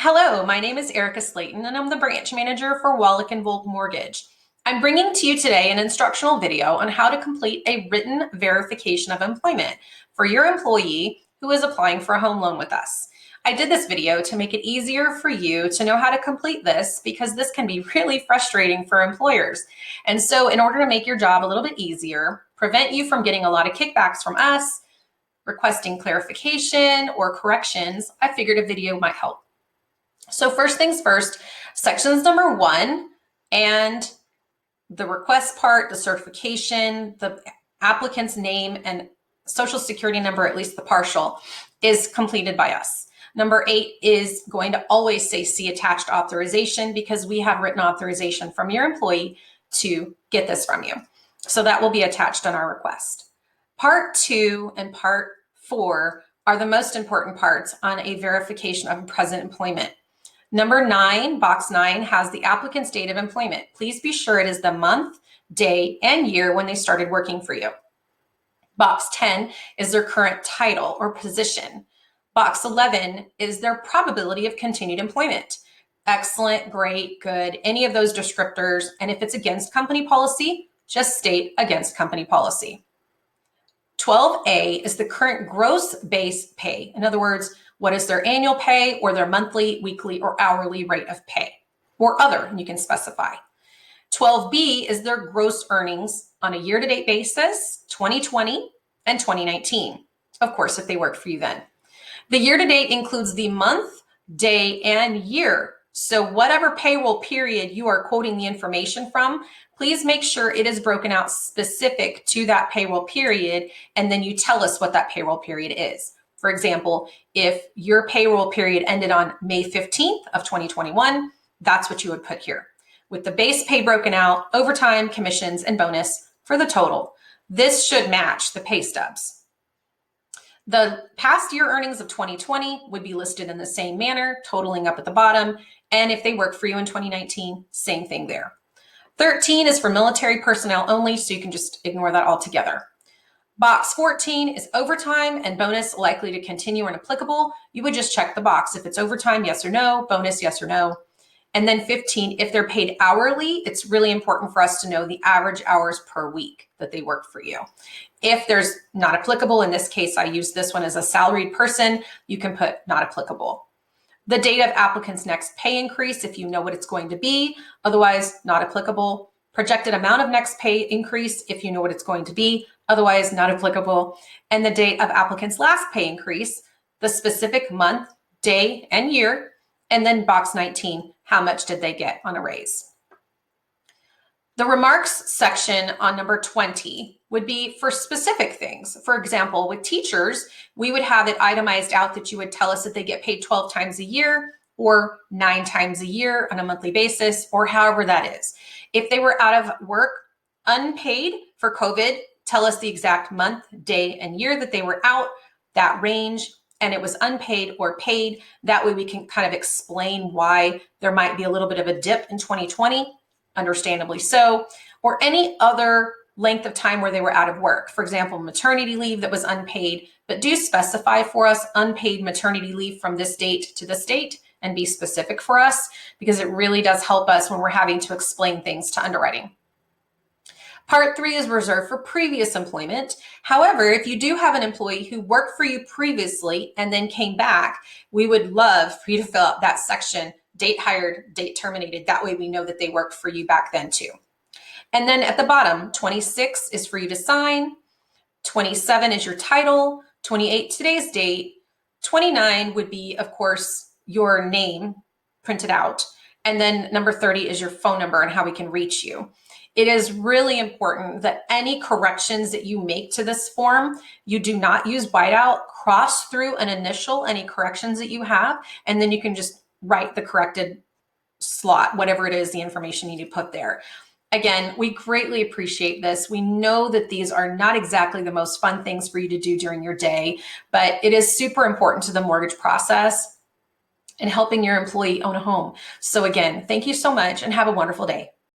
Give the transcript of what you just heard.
Hello, my name is Erica Slayton, and I'm the branch manager for Wallach & Volk Mortgage. I'm bringing to you today an instructional video on how to complete a written verification of employment for your employee who is applying for a home loan with us. I did this video to make it easier for you to know how to complete this because this can be really frustrating for employers. And so in order to make your job a little bit easier, prevent you from getting a lot of kickbacks from us, requesting clarification or corrections, I figured a video might help. So first things first, sections number 1 and the request part, the certification, the applicant's name and social security number, at least the partial, is completed by us. Number 8 is going to always say see attached authorization because we have written authorization from your employee to get this from you. So that will be attached on our request. Part 2 and part 4 are the most important parts on a verification of present employment. Number 9, box 9, has the applicant's date of employment. Please be sure it is the month, day, and year when they started working for you. Box 10 is their current title or position. Box 11 is their probability of continued employment. Excellent, great, good, any of those descriptors. And if it's against company policy, just state against company policy. 12A is the current gross base pay. In other words, what is their annual pay or their monthly, weekly, or hourly rate of pay, or other, you can specify. 12B is their gross earnings on a year-to-date basis, 2020 and 2019. Of course, if they worked for you then. The year-to-date includes the month, day, and year. So whatever payroll period you are quoting the information from, please make sure it is broken out specific to that payroll period, and then you tell us what that payroll period is. For example, if your payroll period ended on May 15th of 2021, that's what you would put here, with the base pay broken out, overtime, commissions, and bonus for the total. This should match the pay stubs. The past year earnings of 2020 would be listed in the same manner, totaling up at the bottom. And if they work for you in 2019, same thing there. 13 is for military personnel only, so you can just ignore that altogether. Box 14 is overtime and bonus likely to continue and applicable. You would just check the box. If it's overtime, yes or no, bonus, yes or no. And then 15, if they're paid hourly, it's really important for us to know the average hours per week that they work for you. If there's not applicable, in this case, I use this one as a salaried person, you can put not applicable. The date of applicant's next pay increase, if you know what it's going to be, otherwise not applicable. Projected amount of next pay increase, if you know what it's going to be, otherwise not applicable. And the date of applicant's last pay increase, the specific month, day, and year. And then box 19, how much did they get on a raise? The remarks section on number 20 would be for specific things. For example, with teachers, we would have it itemized out that you would tell us that they get paid 12 times a year or 9 times a year on a monthly basis, or however that is. If they were out of work, unpaid for COVID, tell us the exact month, day, and year that they were out, that range, and it was unpaid or paid. That way we can kind of explain why there might be a little bit of a dip in 2020, understandably so, or any other length of time where they were out of work. For example, maternity leave that was unpaid, but do specify for us unpaid maternity leave from this date to this date and be specific for us because it really does help us when we're having to explain things to underwriting. Part 3 is reserved for previous employment. However, if you do have an employee who worked for you previously and then came back, we would love for you to fill out that section, date hired, date terminated. That way we know that they worked for you back then too. And then at the bottom, 26 is for you to sign. 27 is your title. 28, today's date. 29 would be, of course, your name printed out. And then number 30 is your phone number and how we can reach you. It is really important that any corrections that you make to this form, you do not use whiteout, cross through and initial any corrections that you have, and then you can just write the corrected slot, whatever it is, the information you need to put there. Again, we greatly appreciate this. We know that these are not exactly the most fun things for you to do during your day, but it is super important to the mortgage process and helping your employee own a home. So again, thank you so much and have a wonderful day.